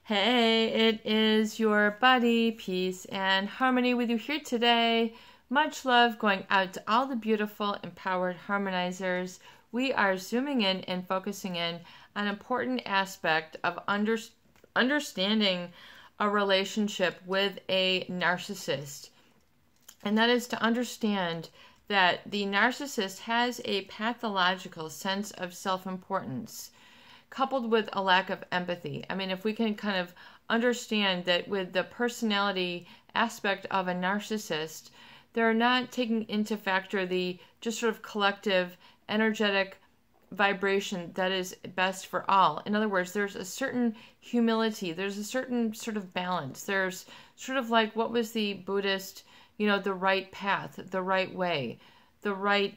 Hey, it is your buddy, Peace and Harmony with you here today. Much love going out to all the beautiful, empowered harmonizers. We are zooming in and focusing in on an important aspect of understanding a relationship with a narcissist. And that is to understand that the narcissist has a pathological sense of self-importance, coupled with a lack of empathy. I mean, if we can kind of understand that with the personality aspect of a narcissist, they're not taking into factor the just sort of collective, energetic vibration that is best for all. In other words, there's a certain humility, there's a certain sort of balance. There's sort of like, what was the Buddhist, the right path, the right way, the right,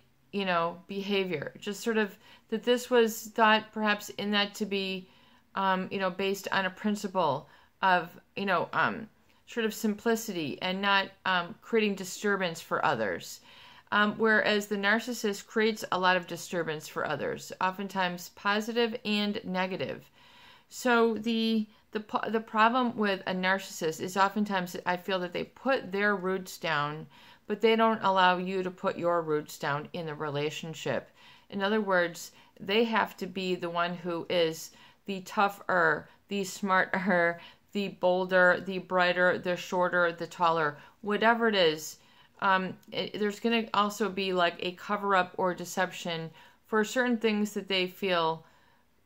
behavior. Just sort of that this was thought perhaps in that to be, based on a principle of, sort of simplicity and not creating disturbance for others. Whereas the narcissist creates a lot of disturbance for others, oftentimes positive and negative. So the problem with a narcissist is oftentimes I feel that they put their roots down, but they don't allow you to put your roots down in the relationship. In other words, they have to be the one who is the tougher, the smarter, the bolder, the brighter, the shorter, the taller, whatever it is. There's going to also be like a cover-up or deception for certain things that they feel,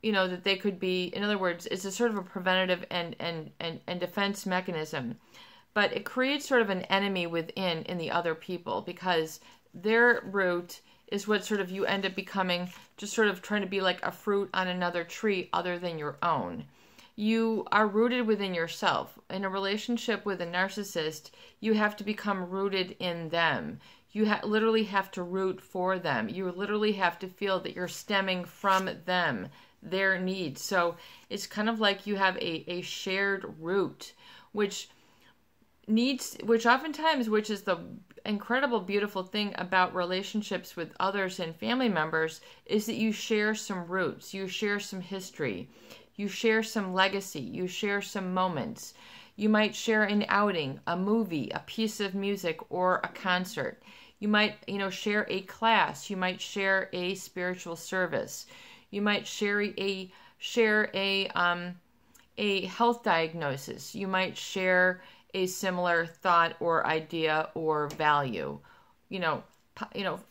that they could be. In other words, it's a sort of a preventative and defense mechanism. But it creates sort of an enemy within in the other people, because their root is what sort of you end up becoming, just sort of trying to be like a fruit on another tree other than your own. You are rooted within yourself. In a relationship with a narcissist, you have to become rooted in them. You literally have to root for them. You literally have to feel that you're stemming from them, their needs. So it's kind of like you have a shared root, which oftentimes is the incredible, beautiful thing about relationships with others and family members, is that you share some roots, you share some history, you share some legacy, you share some moments. You might share an outing, a movie, a piece of music, or a concert. You might, share a class. You might share a spiritual service. You might share a health diagnosis. You might share a similar thought or idea or value,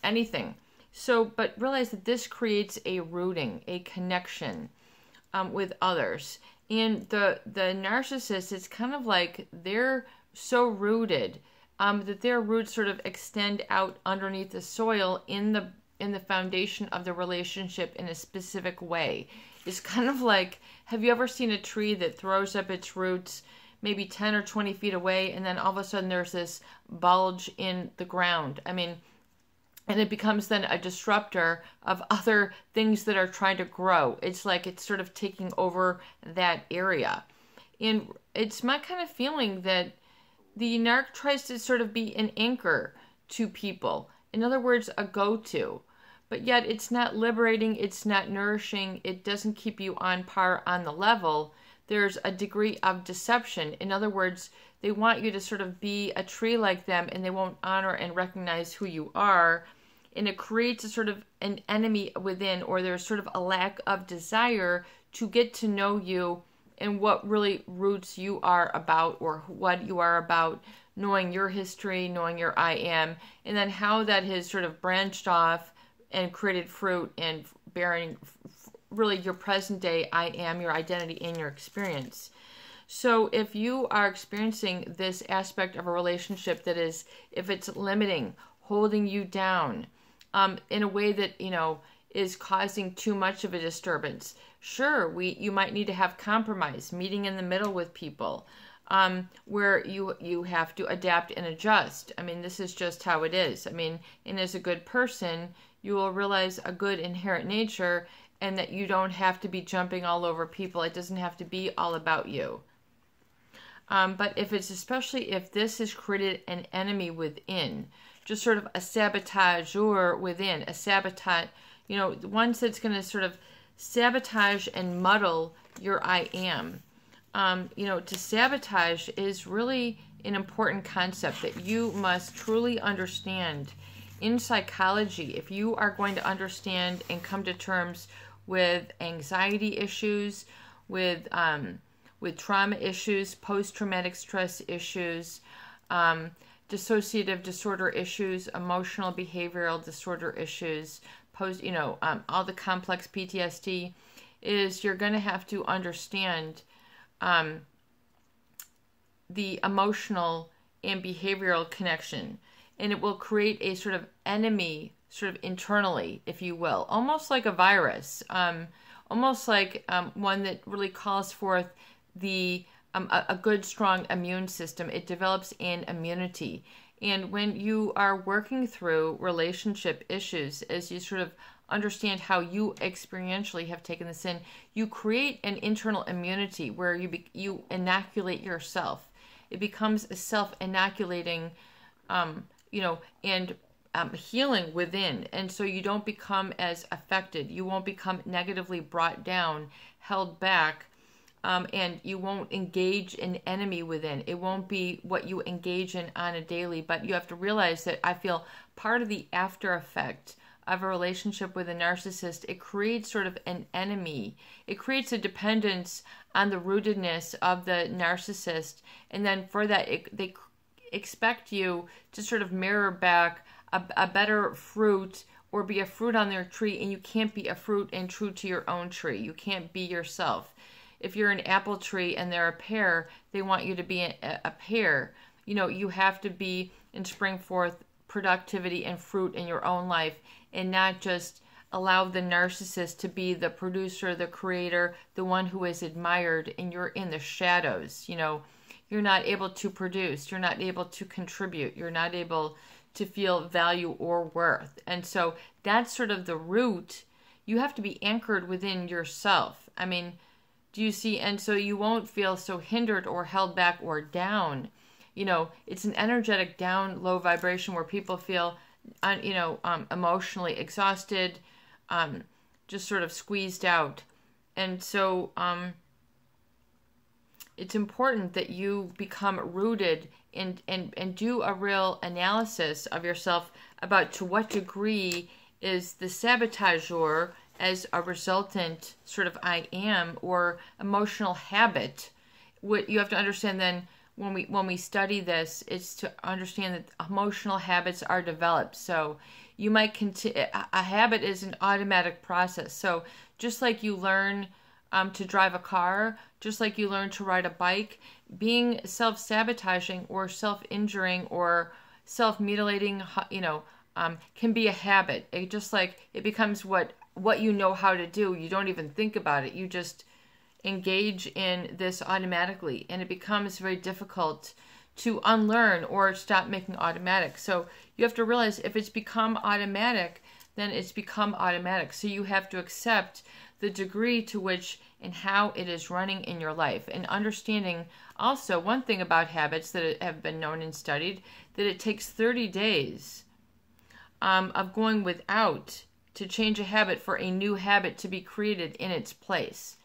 anything. So, but realize that this creates a rooting, a connection with others. And the narcissist, it's kind of like they're so rooted that their roots sort of extend out underneath the soil in the foundation of the relationship in a specific way. It's kind of like, have you ever seen a tree that throws up its roots maybe 10 or 20 feet away, and then all of a sudden there's this bulge in the ground? I mean, and it becomes then a disruptor of other things that are trying to grow. It's like it's sort of taking over that area. And it's my kind of feeling that the narc tries to sort of be an anchor to people. In other words, a go-to. But yet it's not liberating, it's not nourishing, it doesn't keep you on par on the level. There's a degree of deception. In other words, they want you to sort of be a tree like them, and they won't honor and recognize who you are. And it creates a sort of an enemy within, or there's sort of a lack of desire to get to know you and what really roots you are about, or what you are about, knowing your history, knowing your I am, and then how that has sort of branched off and created fruit and bearing really your present day I am, your identity, and your experience. So if you are experiencing this aspect of a relationship that is, if it's limiting, holding you down, in a way that, is causing too much of a disturbance, sure, you might need to have compromise, meeting in the middle with people, where you have to adapt and adjust. I mean, this is just how it is. I mean, and as a good person, you will realize a good inherent nature, and that you don't have to be jumping all over people. It doesn't have to be all about you. But especially if this has created an enemy within, just sort of a saboteur within, a sabotage, the ones that's going to sort of sabotage and muddle your I am. to sabotage is really an important concept that you must truly understand. In psychology, if you are going to understand and come to terms with anxiety issues, with trauma issues, post-traumatic stress issues, dissociative disorder issues, emotional behavioral disorder issues, all the complex PTSD, is you're going to have to understand the emotional and behavioral connection. And it will create a sort of enemy, sort of internally, if you will, almost like a virus, almost like one that really calls forth a good, strong immune system. It develops an immunity. And when you are working through relationship issues, as you sort of understand how you experientially have taken this in, you create an internal immunity where you inoculate yourself. It becomes a self-inoculating and healing within. And so you don't become as affected. You won't become negatively brought down, held back, and you won't engage an enemy within. It won't be what you engage in on a daily, but you have to realize that I feel part of the after effect of a relationship with a narcissist, it creates sort of an enemy. It creates a dependence on the rootedness of the narcissist. And then for that, they expect you to sort of mirror back a better fruit or be a fruit on their tree, and you can't be a fruit and true to your own tree. You can't be yourself. If you're an apple tree and they're a pear, they want you to be a pear. You have to be and spring forth productivity and fruit in your own life, and not just allow the narcissist to be the producer, the creator, the one who is admired, and you're in the shadows. You're not able to produce, you're not able to contribute, you're not able to feel value or worth. And so that's sort of the root. You have to be anchored within yourself. I mean, do you see? And so you won't feel so hindered or held back or down. It's an energetic down, low vibration where people feel, emotionally exhausted, just sort of squeezed out. And so it's important that you become rooted and do a real analysis of yourself about to what degree is the sabotager as a resultant sort of I am or emotional habit. What you have to understand then, when we study this, it's to understand that emotional habits are developed. So you might a habit is an automatic process. So just like you learn to drive a car, just like you learn to ride a bike, being self-sabotaging or self-injuring or self-mutilating, can be a habit. It becomes what you know how to do. You don't even think about it. You just engage in this automatically, and it becomes very difficult to unlearn or stop making automatic. So you have to realize if it's become automatic, then it's become automatic. So you have to accept the degree to which and how it is running in your life, and understanding also one thing about habits that have been known and studied, that it takes 30 days of going without to change a habit for a new habit to be created in its place.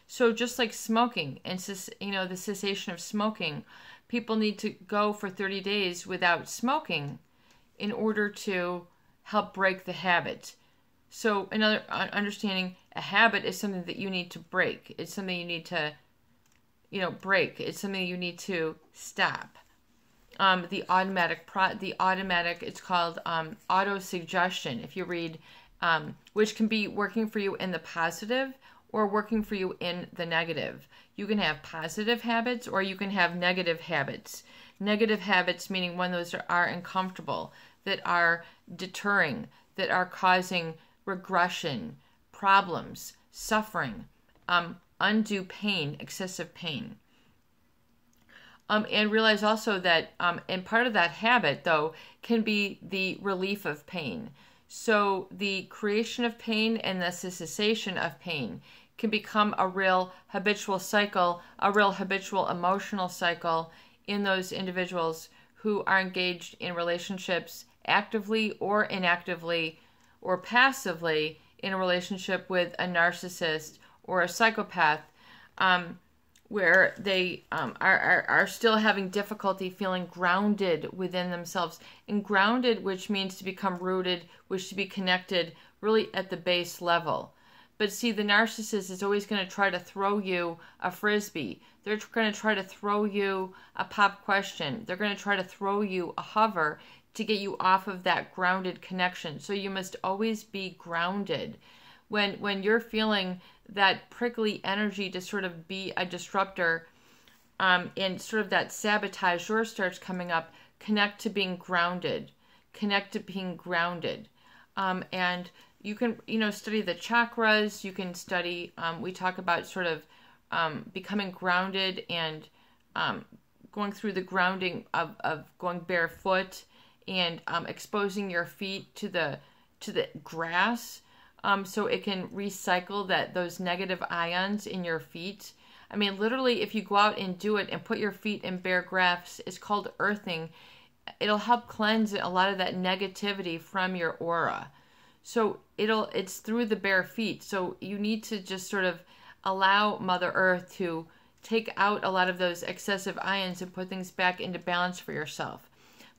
So just like smoking and the cessation of smoking, people need to go for 30 days without smoking in order to help break the habit. So another understanding, a habit is something that you need to break. It's something you need to, break. It's something you need to stop. The automatic, it's called auto-suggestion. If you read, which can be working for you in the positive or working for you in the negative. You can have positive habits or you can have negative habits. Negative habits meaning when those are uncomfortable, that are deterring, that are causing regression, problems, suffering, undue pain, excessive pain. And realize also that, and part of that habit, though, can be the relief of pain. So the creation of pain and the cessation of pain can become a real habitual cycle, a real habitual emotional cycle in those individuals who are engaged in relationships actively or inactively or passively in a relationship with a narcissist or a psychopath, where they are still having difficulty feeling grounded within themselves. And grounded, which means to become rooted, which to be connected really at the base level. But see, the narcissist is always going to try to throw you a frisbee. They're going to try to throw you a pop question. They're going to try to throw you a hover to get you off of that grounded connection. So you must always be grounded. When you're feeling that prickly energy to sort of be a disruptor, and sort of that sabotage starts coming up, connect to being grounded. Connect to being grounded. And you can, study the chakras. You can study, we talk about sort of becoming grounded and going through the grounding of going barefoot and exposing your feet to the grass, so it can recycle those negative ions in your feet. I mean, literally, if you go out and do it and put your feet in bare grass, it's called earthing. It'll help cleanse a lot of that negativity from your aura. So it's through the bare feet. So you need to just sort of allow Mother Earth to take out a lot of those excessive ions and put things back into balance for yourself.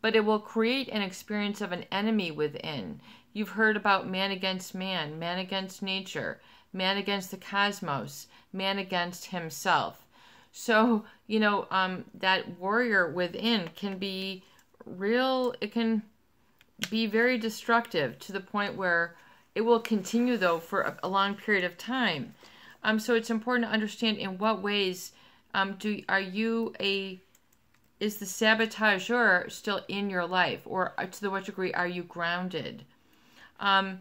But it will create an experience of an enemy within. You've heard about man against man against nature, man against the cosmos, man against himself. So, that warrior within can be real, it can be very destructive to the point where it will continue, though, for a long period of time. So it's important to understand in what ways is the saboteur still in your life, or to what degree are you grounded? And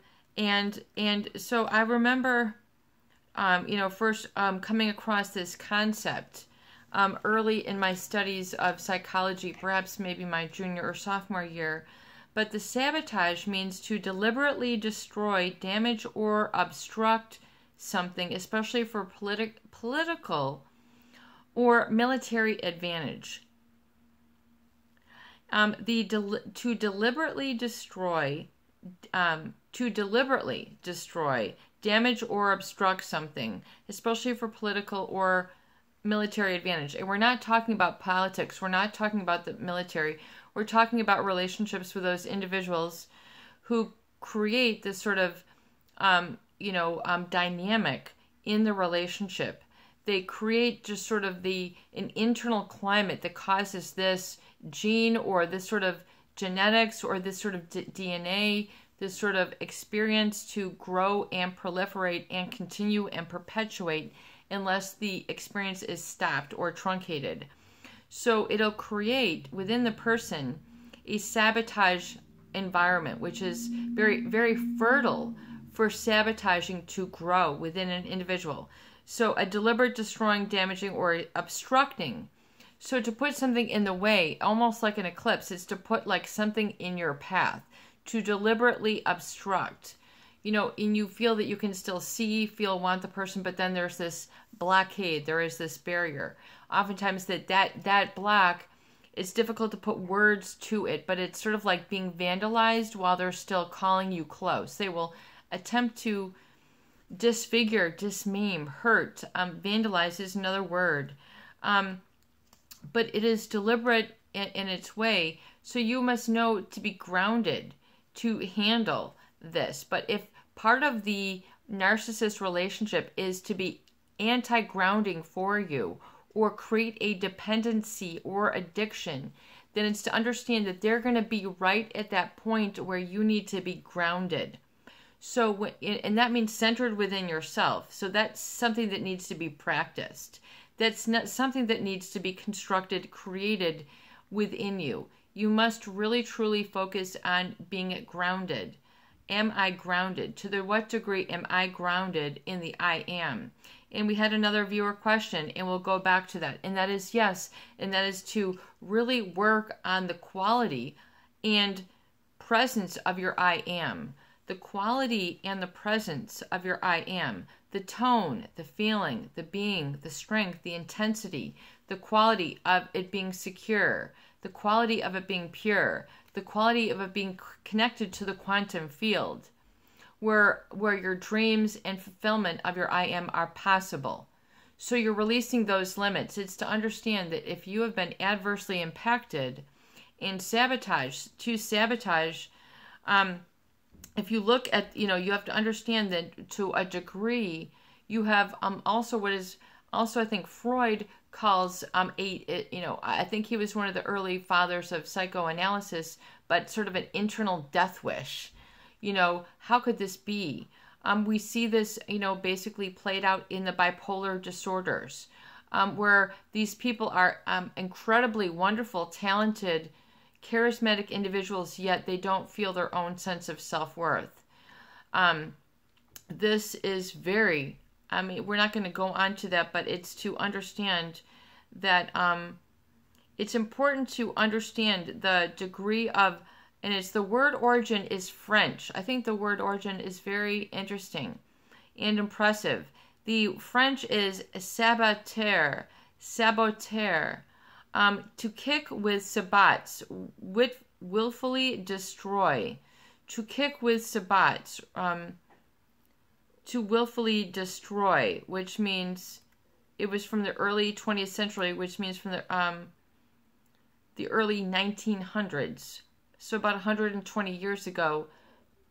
so I remember, first coming across this concept early in my studies of psychology, perhaps maybe my junior or sophomore year. But the sabotage means to deliberately destroy, damage, or obstruct something, especially for political or military advantage. To deliberately destroy, damage, or obstruct something, especially for political or military advantage. And we're not talking about politics. We're not talking about the military. We're talking about relationships with those individuals who create this sort of, dynamic in the relationship. They create just sort of an internal climate that causes this gene or this sort of genetics or this sort of DNA, this sort of experience to grow and proliferate and continue and perpetuate unless the experience is stopped or truncated. So it'll create within the person a sabotage environment, which is very, very fertile for sabotaging to grow within an individual. So a deliberate destroying, damaging, or obstructing. So to put something in the way, almost like an eclipse, is to put like something in your path, to deliberately obstruct. And you feel that you can still see, want the person, but then there's this blockade, there is this barrier. Oftentimes that block, it's difficult to put words to it, but it's sort of like being vandalized while they're still calling you close. They will attempt to disfigure, dismaim, hurt. Vandalize is another word. But it is deliberate in its way. So you must know to be grounded to handle this. But if part of the narcissist relationship is to be anti-grounding for you or create a dependency or addiction, then it's to understand that they're going to be right at that point where you need to be grounded. So, and that means centered within yourself. So that's something that needs to be practiced. That's not something that needs to be constructed, created within you. You must really, truly focus on being grounded. Am I grounded? To what degree am I grounded in the I am? And we had another viewer question, and we'll go back to that. And that is yes, and that is to really work on the quality and presence of your I am. The quality and the presence of your I am. The tone, the feeling, the being, the strength, the intensity, the quality of it being secure, the quality of it being pure, the quality of it being connected to the quantum field, where your dreams and fulfillment of your I am are possible. So you're releasing those limits. It's to understand that if you have been adversely impacted in sabotage, if you look at, you have to understand that to a degree, you have also what is also, I think Freud calls I think he was one of the early fathers of psychoanalysis, but sort of an internal death wish. How could this be? We see this, basically played out in the bipolar disorders, where these people are incredibly wonderful, talented, charismatic individuals, yet they don't feel their own sense of self-worth. This is very, we're not going to go on to that, but it's to understand that it's important to understand the degree of, and it's the word origin is French. I think the word origin is very interesting and impressive. The French is saboteur, to kick with sabots, willfully destroy. To kick with sabots, to willfully destroy, which means it was from the early 20th century, which means from the early 1900s. So about 120 years ago,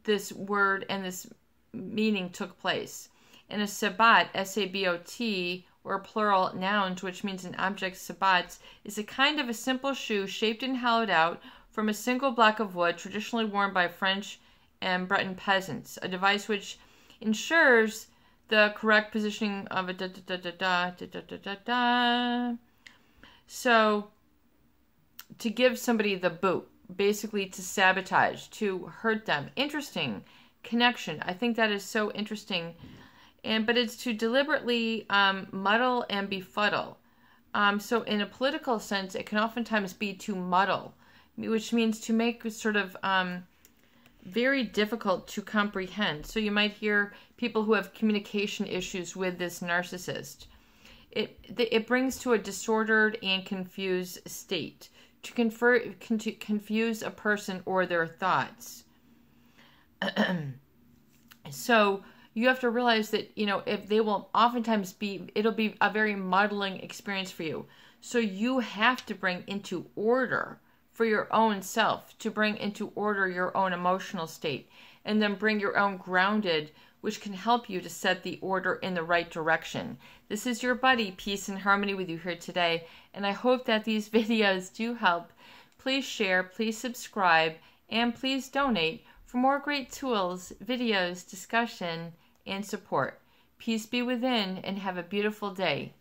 this word and this meaning took place. And a sabot, S-A-B-O-T, or plural nouns, which means an object, sabots, is a kind of a simple shoe shaped and hollowed out from a single block of wood, traditionally worn by French and Breton peasants. A device which ensures the correct positioning of a So, to give somebody the boot, basically to sabotage, to hurt them. Interesting connection. I think that is so interesting. But it's to deliberately muddle and befuddle. So in a political sense, it can oftentimes be to muddle, which means to make sort of very difficult to comprehend. So you might hear people who have communication issues with this narcissist. It brings to a disordered and confused state, to confuse a person or their thoughts. So you have to realize that, if they will oftentimes it'll be a very muddling experience for you. So you have to bring into order for your own self, to bring into order your own emotional state, and then bring your own grounded, which can help you to set the order in the right direction. This is your buddy, Peace and Harmony, with you here today, and I hope that these videos do help. Please share, please subscribe, and please donate for more great tools, videos, discussion, and support. Peace be within, and have a beautiful day.